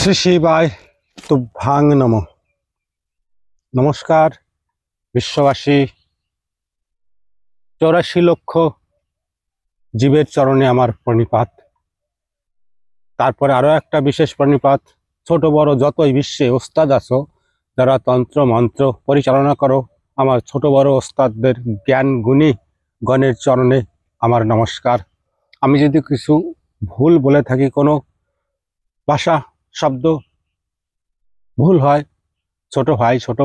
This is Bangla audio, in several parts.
শ্রী শিবায় তুভ্যাং নমঃ। নমস্কার বিশ্ববাসী, 84 লক্ষ জীবের চরণে আমার প্রণিপাত। তারপরে আরো একটা বিশেষ প্রণিপাত, ছোট বড় যতই বিশ্বে ওস্তাদ আছো, যারা তন্ত্র মন্ত্র পরিচালনা করো, আমার ছোট বড় ওস্তাদদের জ্ঞান গুণী গণের চরণে আমার নমস্কার। আমি যদি কিছু ভুল বলে থাকি, কোনো ভাষা শব্দ ভুল হয়, ছোট ভাই ছোট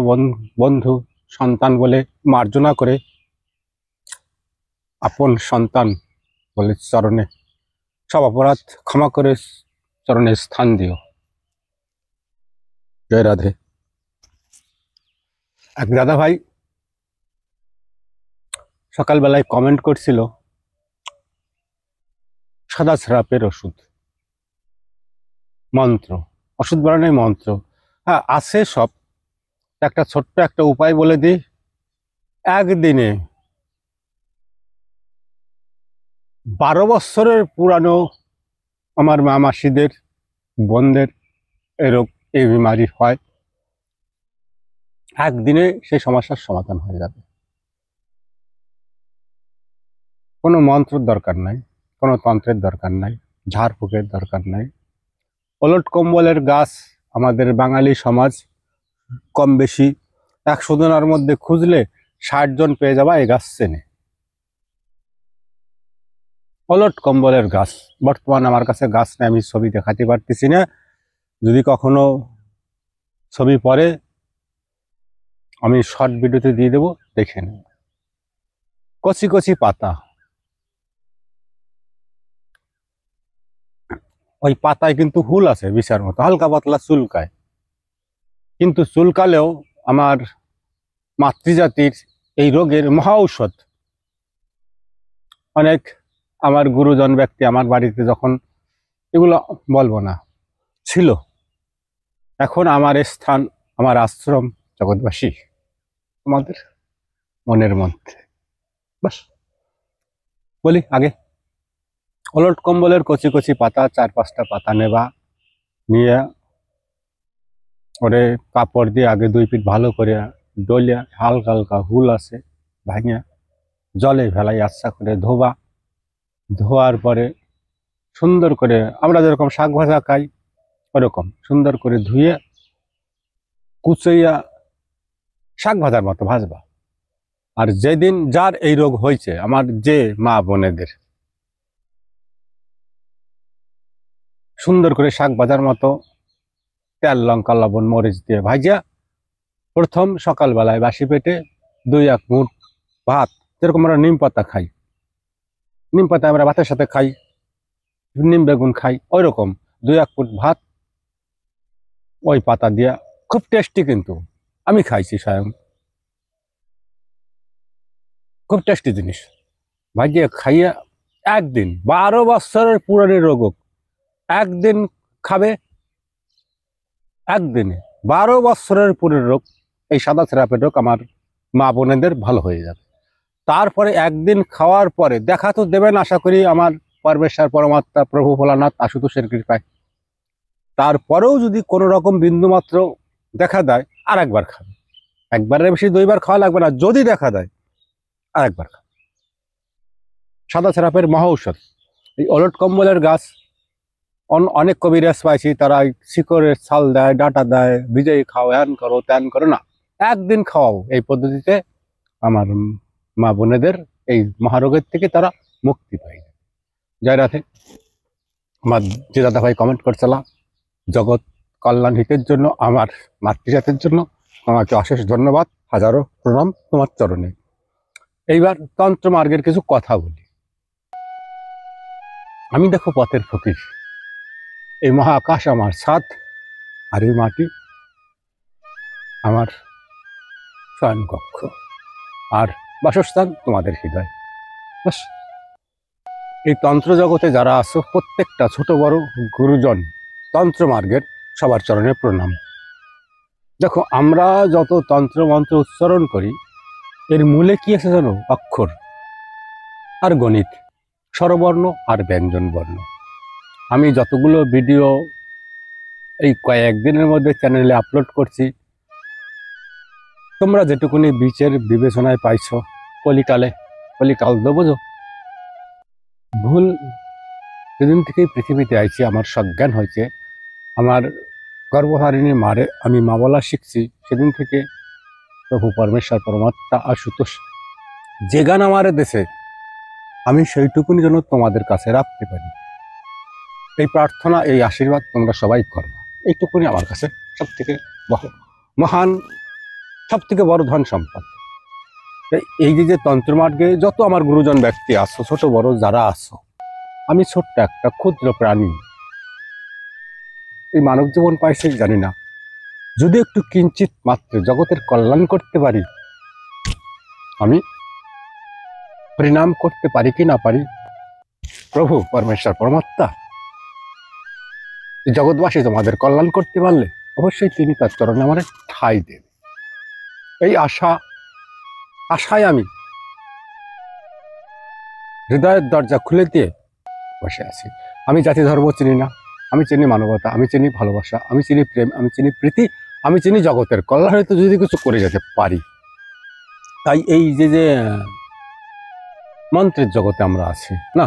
বন্ধু সন্তান বলে মার্জনা করে আপন সন্তান বলে চরণে সব অপরাধ ক্ষমা করে চরণে স্থান দিও। জয় রাধে। এক দাদা ভাই সকালবেলায় কমেন্ট করছিল, সাদা স্রাপের ওষুধ মন্ত্র, ওষুধ বানানোর মন্ত্র। হ্যাঁ আছে সব, একটা ছোট্ট একটা উপায় বলে দিই। একদিনে 12 বছরের পুরানো আমার মা মাসিদের বোনদের এই রোগ এই বিমারি হয়, একদিনে সেই সমস্যার সমাধান হয়ে যাবে। কোনো মন্ত্রের দরকার নাই, কোনো তন্ত্রের দরকার নাই, ঝাড়ফুঁকের দরকার নাই। ওলট কম্বলের গাছ আমাদের বাঙালি সমাজ কম বেশি 100 জনের মধ্যে খুঁজলে 60 জন পেয়ে যাবা এই গাছ চেনে। ওলট কম্বলের গাছ বর্তমান আমার কাছে গাছ নেই, আমি ছবি দেখাতে পারতেছি না, যদি কখনো ছবি পরে আমি শর্ট ভিডিওতে দিয়ে দেবো, দেখে নেব। কচি কচি পাতা, ওই পাতায় কিন্তু হুল আছে বিছার মতো, হালকা পাতলা চুলকায়, কিন্তু চুলকালেও আমার মাতৃজাতির এই রোগের মহা ঔষধ। অনেক আমার গুরুজন ব্যক্তি আমার বাড়িতে যখন, এগুলো বলবো না, ছিল, এখন আমার স্থান আমার আশ্রম জগৎবাসী আমাদের মনের মধ্যে। বাস বলি, আগে ওলট কম্বলের কচি কচি পাতা 4-5টা পাতা নেবা, নিয়ে ওরে কাপড় দিয়ে আগে 2 পিঠ ভালো করে ডলিয়া, হালকা হালকা হুল আছে ভাঙিয়া জলে ফেলাই আচ্ছা করে ধোবা। ধোয়ার পরে সুন্দর করে আমরা যেরকম শাক ভাজা খাই ওরকম সুন্দর করে ধুয়ে কুচাইয়া শাক ভাজার মতো ভাজবা। আর যেদিন যার এই রোগ হয়েছে, আমার যে মা বোনেদের, সুন্দর করে শাক ভাজার মতো তেল লঙ্কা লবণ মরিচ দিয়ে ভাজিয়া প্রথম সকালবেলায় বাসি পেটে 2-1 মুঠ ভাত, যেরকম আমরা নিম পাতা খাই, নিম পাতা আমরা ভাতের সাথে খাই, নিম বেগুন খাই, ওই রকম 2-1 ফুট ভাত ওই পাতা দিয়া, খুব টেস্টি, কিন্তু আমি খাইছি স্বয়ং, খুব টেস্টি জিনিস। ভাজিয়ে খাইয়া একদিন, 12 বছরের পুরানি রোগ একদিন খাবে, একদিনে 12 বছরের পুরের রোগ, এই সাদা সিরাপের রোগ আমার মা বোনেদের ভালো হয়ে যাবে। তারপরে একদিন খাওয়ার পরে দেখা তো দেবেন আশা করি আমার পরমেশ্বর পরমাত্মা প্রভু ভোলানাথ আশুতোষের কৃপায়। তারপরেও যদি কোনো রকম বিন্দুমাত্র দেখা দেয়, আর একবার খাবে, একবারের বেশি 2বার খাওয়া লাগবে না, যদি দেখা দেয় আর একবার খাবে। সাদা সিরাপের মহা ঔষধ। এই ওলট কম্বলের গাছ অনেক কবিরাজ পাইছি, তারা শিকড়ের ছাল দেয়, ডাটা দেয়, ভিজাই খাও, হ্যান করো ত্যান করো না, একদিন খাওয়াও। এই পদ্ধতিতে আমার মা বোনেদের এই মহারোগের থেকে তারা মুক্তি পায়। জয় রাধে। আমার যে দাদা ভাই কমেন্ট করছিলাম, জগৎ কল্যাণ হিতের জন্য, আমার মাতৃজাতির জন্য তোমাকে অশেষ ধন্যবাদ, হাজারো প্রণাম তোমার চরণে। এইবার তন্ত্র মার্গের কিছু কথা বলি। আমি দেখো পথের ফকির, এই মহাকাশ আমার ছাদ, আর এই মাটি আমার শয়ন কক্ষ, আর বাসস্থান তোমাদের হৃদয়। বাস, এই তন্ত্র জগতে যারা আছো প্রত্যেকটা ছোট বড় গুরুজন তন্ত্র মার্গের সবার চরণে প্রণাম। দেখো আমরা যত তন্ত্র মন্ত্র উচ্চারণ করি, এর মূলে কি আছে জানো? অক্ষর আর গণিত, স্বরবর্ণ আর ব্যঞ্জন বর্ণ। আমি যতগুলো ভিডিও এই কয়েকদিনের মধ্যে চ্যানেলে আপলোড করছি। তোমরা যেটুকুনি বীচের বিবেচনায় পাইছো, কলিকাল তো বোঝো। ভুল সেদিন থেকেই পৃথিবীতে আইছি, আমার সজ্ঞান হয়েছে, আমার গর্ভধারিণী মারে আমি মা বলা শিখছি, সেদিন থেকে প্রভু পরমেশ্বর পরমাত্মা আশুতোষ যে গান আমার দেশে, আমি সেইটুকুনি যেন তোমাদের কাছে রাখতে পারি, এই প্রার্থনা, এই আশীর্বাদ তোমরা সবাই করবা। এইটুকুনি আমার কাছে সব থেকে মহান, সব থেকে বড় ধন সম্পদ। এই যে তন্ত্রমার্গে যত আমার গুরুজন ব্যক্তি আছো, ছোট বড় যারা আছো, আমি ছোট্ট একটা ক্ষুদ্র প্রাণী, এই মানব জীবন পাইছি জানি না, যদি একটু কিঞ্চিত মাত্র জগতের কল্যাণ করতে পারি, আমি পরিণাম করতে পারি কি না পারি, প্রভু পরমেশ্বর পরমাত্মা জগৎবাসী তোমাদের কল্যাণ করতে পারলে অবশ্যই তিনি তার চরণে আমার ঠাঁই দেন। এই আশায় আমি হৃদয়ের দরজা খুলে দিয়ে বসে আছি। আমি জাতি ধর্ম চিনি না, আমি চিনি মানবতা, আমি চিনি ভালোবাসা, আমি চিনি প্রেম, আমি চিনি প্রীতি, আমি চিনি জগতের কল্যাণে তো যদি কিছু করে যেতে পারি। তাই এই যে মন্ত্রের জগতে আমরা আছি না,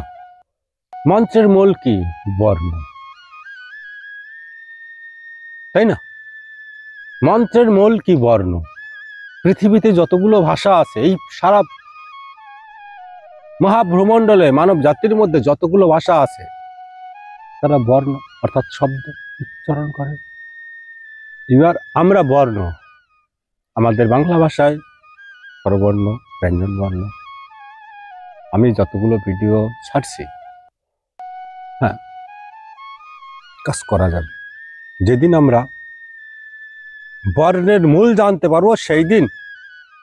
মন্ত্রের মূল কি? বর্ণ, তাই না? মন্ত্রের মূল কি? বর্ণ। পৃথিবীতে যতগুলো ভাষা আছে, এই সারা মহাভ্রমণ্ডলে মানব জাতির মধ্যে যতগুলো ভাষা আছে, তারা বর্ণ অর্থাৎ শব্দ উচ্চারণ করে। এবার আমরা বর্ণ, আমাদের বাংলা ভাষায় স্বরবর্ণ, ব্যঞ্জন বর্ণ। আমি যতগুলো ভিডিও ছাড়ছি, হ্যাঁ, কাজ করা যাবে। যেদিন আমরা বর্ণের মূল জানতে পারবো, সেই দিন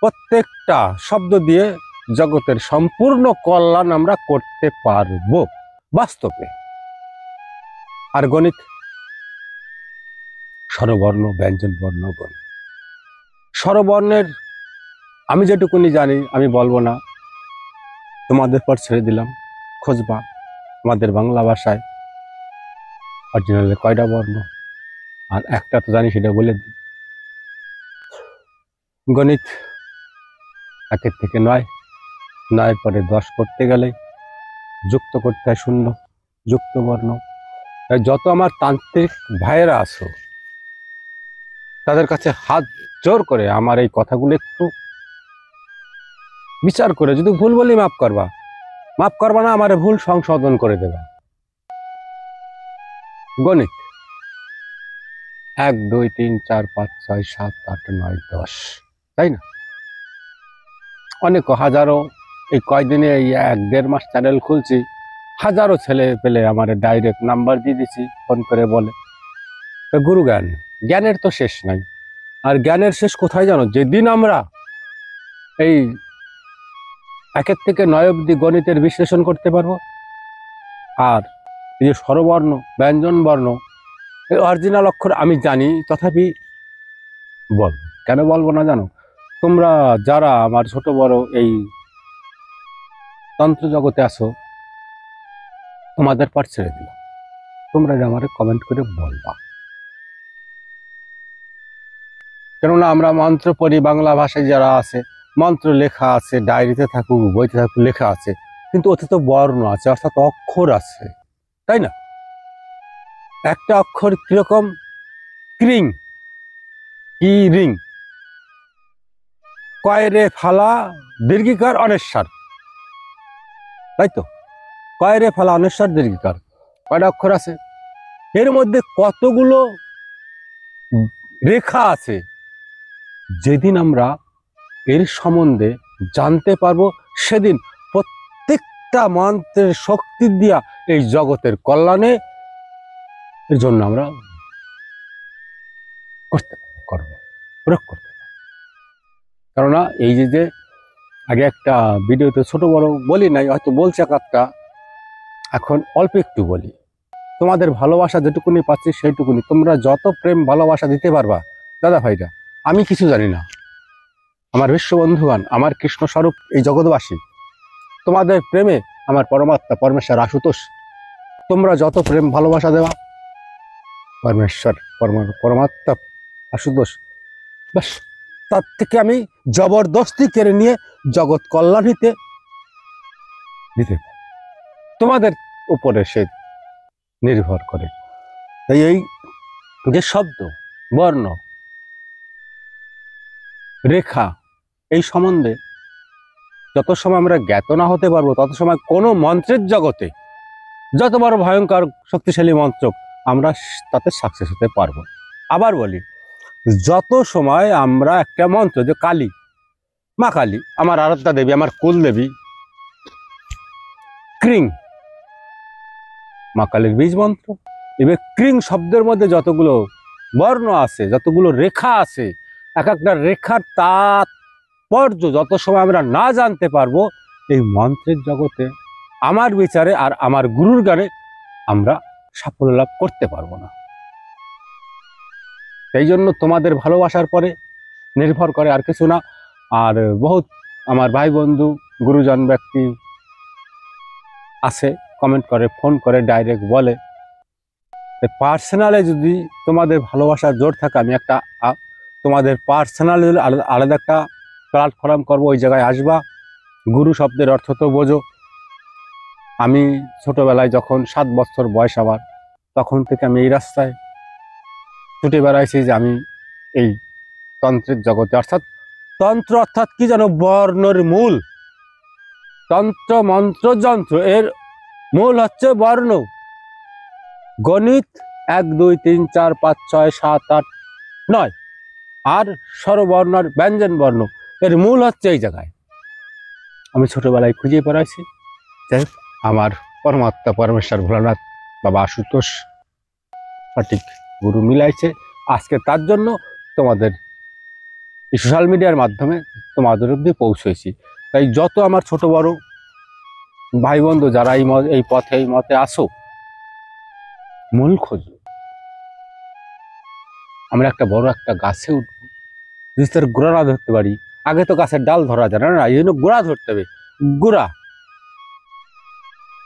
প্রত্যেকটা শব্দ দিয়ে জগতের সম্পূর্ণ কল্যাণ আমরা করতে পারবো বাস্তবে। আর গণিত, স্বরবর্ণ, ব্যঞ্জন বর্ণ, গণিত, স্বরবর্ণের আমি যেটুকুনি জানি আমি বলবো না, তোমাদের পর ছেড়ে দিলাম, খুঁজবা আমাদের বাংলা ভাষায় অরিজিনালে কয়টা বর্ণ, আর একটা তো জানি সেটা বলে দিই। গণিত 1 থেকে 9, 9 পরে 10 করতে গেলে যুক্ত করতে হয় 0, যুক্ত বর্ণ। তাই যত আমার তান্ত্রিক ভাইয়েরা আছো, তাদের কাছে হাত জোর করে আমার এই কথাগুলো একটু বিচার করে, যদি ভুল বলি মাফ করবা না, আমার ভুল সংশোধন করে দেবা। গণিত 1 2 3 4 5 6 7 8 9 10, তাই না? অনেক হাজারো, এই কয়দিনে এই 1-1.5 মাস চ্যানেল খুলছি, হাজারো ছেলে পেলে আমার ডাইরেক্ট নাম্বার দিয়ে দিছি, ফোন করে বলে। তো গুরু জ্ঞানের তো শেষ নাই। আর জ্ঞানের শেষ কোথায় জানো? যেদিন আমরা এই 1 থেকে 9 অব্দি গণিতের বিশ্লেষণ করতে পারবো, আর এই যে স্বরবর্ণ, ব্যঞ্জন বর্ণ, এই অরিজিনাল অক্ষর আমি জানি, তথাপি বলবো। কেন বলবো না জানো? তোমরা যারা আমার ছোট বড় এই তন্ত্র জগতে আছো, তোমাদের পর ছেড়ে দিলাম, তোমরা আমার কমেন্ট করে বলবা। কেননা আমরা মন্ত্র পড়ি, বাংলা ভাষায় যারা আছে, মন্ত্র লেখা আছে, ডায়েরিতে থাকুক, বইতে থাকুক, লেখা আছে, কিন্তু ওতে তো বর্ণ আছে, অর্থাৎ অক্ষর আছে, তাই না? একটা অক্ষর কিরকম? ক্রিং, কি রিং, কয়রে ফালা দীর্ঘিকার অনেশ্বর, তাই তো? কয়রে ফালা অনেশ্বর দীর্ঘিকার, কয়টা অক্ষর আছে? এর মধ্যে কতগুলো রেখা আছে? যেদিন আমরা এর সম্বন্ধে জানতে পারবো, সেদিন প্রত্যেকটা মন্ত্রের শক্তি দিয়া এই জগতের কল্যাণে এর জন্য আমরা প্রয়োগ করতে পারবো। কেননা এই যে আগে একটা ভিডিওতে ছোট বড় বলি নাই, হয়তো বলছে একটা, এখন অল্প একটু বলি। তোমাদের ভালোবাসা যেটুকুনি পাচ্ছি সেইটুকুনি, তোমরা যত প্রেম ভালোবাসা দিতে পারবা দাদা ভাইরা, আমি কিছু জানি না, আমার বিশ্ব বন্ধুগান, আমার কৃষ্ণ স্বরূপ এই জগৎবাসী, তোমাদের প্রেমে আমার পরমাত্মা পরমেশ্বর আশুতোষ, তোমরা যত প্রেম ভালোবাসা দেওয়া, পরমেশ্বর পরমাত্মা আশুতোষ, ব্যাস তার থেকে আমি জবরদস্তি কেড়ে নিয়ে জগৎ কল্যাণ দিতে তোমাদের উপরে সে নির্ভর করে। তাই এই যে শব্দ, বর্ণ, রেখা, এই সম্বন্ধে যত সময় আমরা জ্ঞাত না হতে পারবো তত সময় কোনো মন্ত্রের জগতে যত বড় ভয়ঙ্কর শক্তিশালী মন্ত্র আমরা তাতে সাকসেস হতে পারবো। আবার বলি, যত সময় আমরা একটা মন্ত্র, যে কালী, মা কালী আমার আরাধ্যা দেবী, আমার কুল দেবী, ক্রিং মা কালীর বীজ মন্ত্র, এবার ক্রিং শব্দের মধ্যে যতগুলো বর্ণ আছে, যতগুলো রেখা আছে, এক একটা রেখার তাৎপর্য যত সময় আমরা না জানতে পারবো, এই মন্ত্রের জগতে আমার বিচারে আর আমার গুরুর জ্ঞানে আমরা সাফল্য লাভ করতে পারবো না। সেই জন্য তোমাদের ভালোবাসার পরে নির্ভর করে, আর কিছু না। আর বহুত আমার ভাই বন্ধু গুরুজন ব্যক্তি আছে, কমেন্ট করে, ফোন করে, ডাইরেক্ট বলে। পার্সোনালে যদি তোমাদের ভালোবাসার জোর থাকে, আমি একটা তোমাদের পার্সোনালি আলাদা একটা প্ল্যাটফর্ম করবো, ওই জায়গায় আসবা। গুরু শব্দের অর্থ তো বোঝো। আমি ছোটবেলায় যখন 7 বছর বয়স আমার, তখন থেকে আমি এই রাস্তায় ছুটে বেড়াইছি যে আমি এই তন্ত্রের জগতে, অর্থাৎ তন্ত্র অর্থাৎ কি জানো, বর্ণের মূল। তন্ত্র মন্ত্র যন্ত্র এর মূল হচ্ছে বর্ণ। গণিত 1 2 3 4 5 6 7 8 9, আর স্বরবর্ণ আর ব্যঞ্জন বর্ণ এর মূল হচ্ছে এই জায়গায়। আমি ছোটবেলায় খুঁজে বেড়াইছি। যাই আমার পরমাত্মা পরমেশ্বর ভোলানাথ বাবা আশুতোষ সঠিক গুরু মিলাইছে। আজকে তার জন্য তোমাদের সোশ্যাল মিডিয়ার মাধ্যমে তোমাদের অব্দি পৌঁছেছি। তাই যত আমার ছোট বড় ভাই বন্ধু যারা এই পথে, এই মতে আসো, মূল খোঁজো। আমরা একটা বড় একটা গাছে উঠবো, যদি তার গোড়া না ধরতে পারি, আগে তো গাছের ডাল ধরা যায় না, এই জন্য গোড়া ধরতে হবে। গোড়া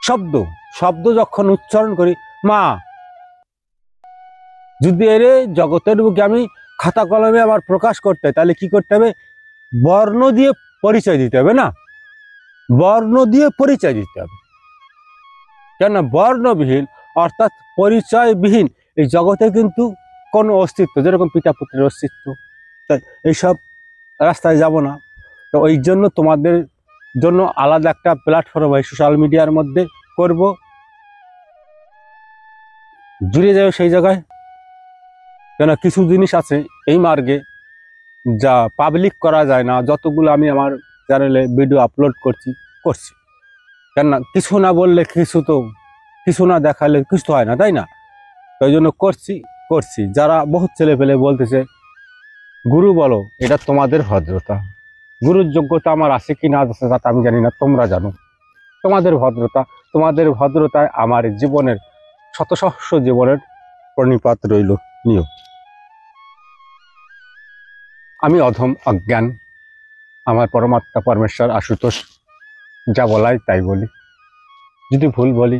শব্দ, শব্দ যখন উচ্চারণ করি, মা, যদি এর জগতের বুকে আমি খাতা কলমে আবার প্রকাশ করতে, তাহলে কি করতে হবে? বর্ণ দিয়ে পরিচয় দিতে হবে। না, বর্ণ দিয়ে পরিচয় দিতে হবে। কেন? বর্ণবিহীন অর্থাৎ পরিচয়বিহীন এই জগতে কিন্তু কোনো অস্তিত্ব, যেরকম পিতা পুত্রের অস্তিত্ব, তাই এইসব রাস্তায় যাব না। তো ওই জন্য তোমাদের জন্য আলাদা একটা প্ল্যাটফর্ম এই সোশ্যাল মিডিয়ার মধ্যে করব, জুড়ে যাবে সেই জায়গায়। কেন? কিছু জিনিস আছে এই মার্গে যা পাবলিক করা যায় না। যতগুলো আমি আমার চ্যানেলে ভিডিও আপলোড করছি, কেন? কিছু না বললে কিছু না দেখালে কিছু তো হয় না, তাই না? ওই জন্য করছি। যারা বহুত ছেলে পেলে বলতেছে গুরু বলো, এটা তোমাদের ভদ্রতা। গুরুর যোগ্যতা আমার আছে কি না আছে তা আমি জানি না, তোমরা জানো। তোমাদের ভদ্রতায় আমার জীবনের শত সহস্র জীবনের প্রণিপাত রইল। নিও। আমি অধম, অজ্ঞান, আমার পরমাত্মা পরমেশ্বর আশুতোষ যা বলাই তাই বলি। যদি ভুল বলি,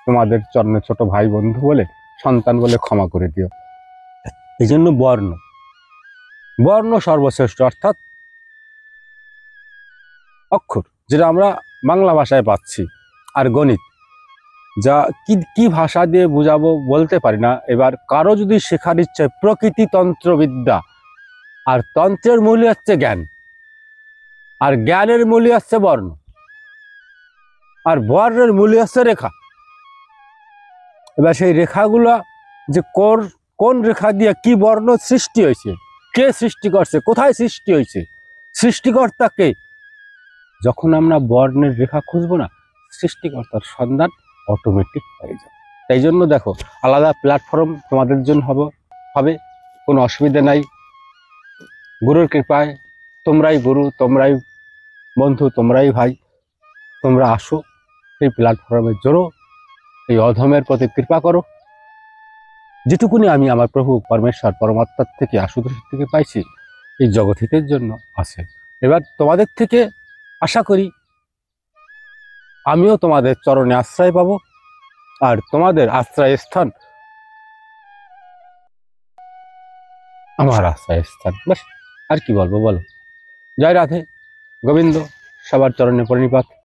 তোমাদের চরণে ছোট ভাই বন্ধু বলে, সন্তান বলে ক্ষমা করে দিও। এই জন্য বর্ণ সর্বশ্রেষ্ঠ, অর্থাৎ অক্ষর, যেটা আমরা বাংলা ভাষায় পাচ্ছি। আর গণিত, যা কি ভাষা দিয়ে বুঝাবো বলতে পারি না। এবার কারো যদি শেখার ইচ্ছে, প্রকৃতি তন্ত্রবিদ্যা, আর তন্ত্রের মূলই হচ্ছে জ্ঞান, আর জ্ঞানের মূলই হচ্ছে বর্ণ, আর বর্ণের মূলই হচ্ছে রেখা। এবার সেই রেখাগুলা যে কোন রেখা দিয়ে কি বর্ণ সৃষ্টি হয়েছে, কে সৃষ্টি করছে, কোথায় সৃষ্টি হয়েছে, সৃষ্টিকর্তা কে, যখন আমরা বর্ণের রেখা খুঁজবো না, সৃষ্টিকর্তার সন্ধান অটোমেটিক হয়ে যাবে। তাই জন্য দেখো, আলাদা প্ল্যাটফর্ম তোমাদের জন্য হবে, কোনো অসুবিধা নাই। গুরুর কৃপায় তোমরাই গুরু, তোমরাই বন্ধু, তোমরাই ভাই, তোমরা আসো এই প্ল্যাটফর্মে জোড়ো, এই অধমের প্রতি কৃপা করো। যেটুকুনি আমি আমার প্রভু পরমেশ্বর পরমাত্মার থেকে, আশুতোষের থেকে পাইছি, এই জগৎহিতের জন্য আছে। এবার তোমাদের থেকে আশা করি আমিও তোমাদের চরণে আশ্রয় পাবো, আর তোমাদের আশ্রয় স্থান আমার আশ্রয়স্থান। বাস, আর কি বলবো বলো। জয় রাধে গোবিন্দ, সবার চরণে প্রণিপাত।